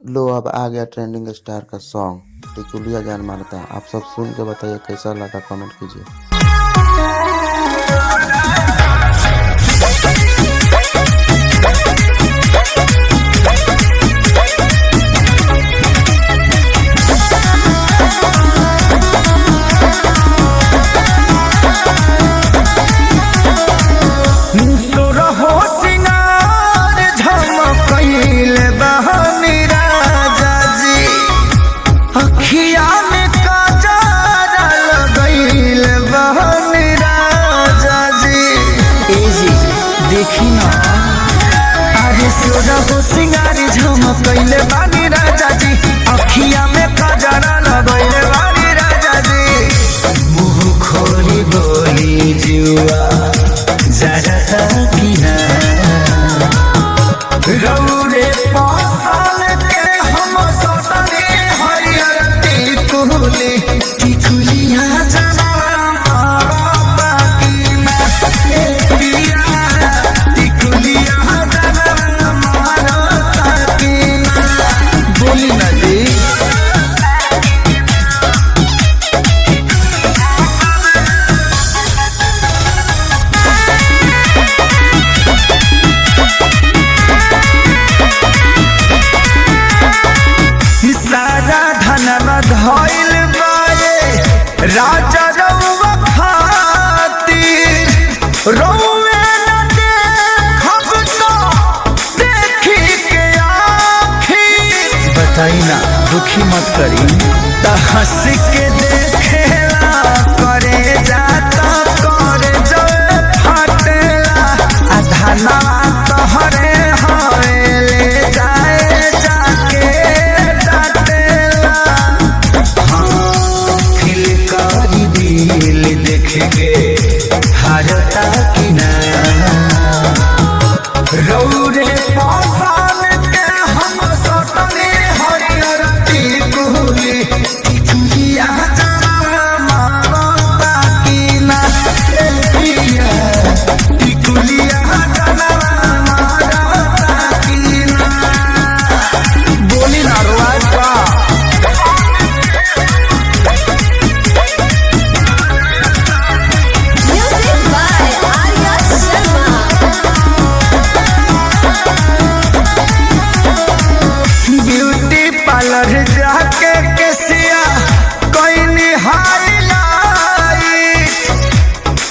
लो अब आ गया trending star का सॉन्ग टिकुलिया जान मारता। आप सब सुन के बताइए कैसा लगा, कमेंट कीजिए। देखी ना अरे सोना हो सिंगारी झमकइले बानी राजा जी, अखिया में कजरा लगइले बानी राजा जी। मुंह खोली बोली जुआ जरा की ना रौरे पासल के हम सटने हरियर टिकुली टिकुलिया जना धइल बाए राजा रउवा खातिर रउवे न देखब तो देखी के आखिर। बताई ना दुखी मत करी त हंस के देखेला करे जाता करे जो फटेला आधाना तोहरे हवेले जाए जाके के हारता की ना रौरे पासान के हम सटने हरियर टिकुली टिकुलिया जना मारता की ना टिकुलिया जना मारता की ना। बोली ना रोज का पार्लर जाके केसिया कोई हाईलाइट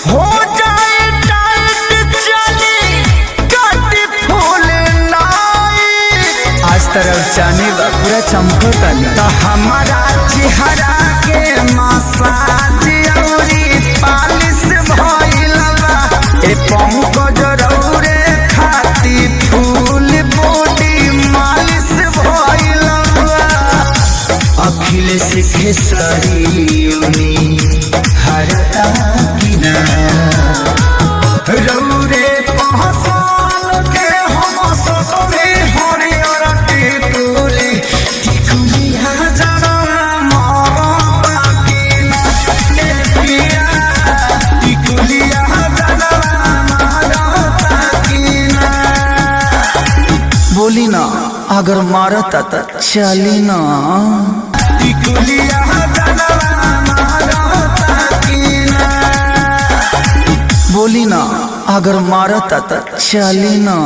हो जाए टाइट चली काटी फूल नाइट। आज तरफ जाने बा पूरा चमकता तो हमारा चेहरा के मसाज औरी पालिश भइलबा ए पंकज रौरे खाती फूल बॉडी मालिश भइलबा। अखिलेश खेसरियोनी हरता की ना रौरे पहचान के हम सटने हरियर टिकुली टिकुलिया जना मारता की ना टिकुलिया जना मारता की ना। बोली ना अगर मारता त चली ना टिकुलिया जना मारता की ना। बोली ना अगर मारता त चली ना।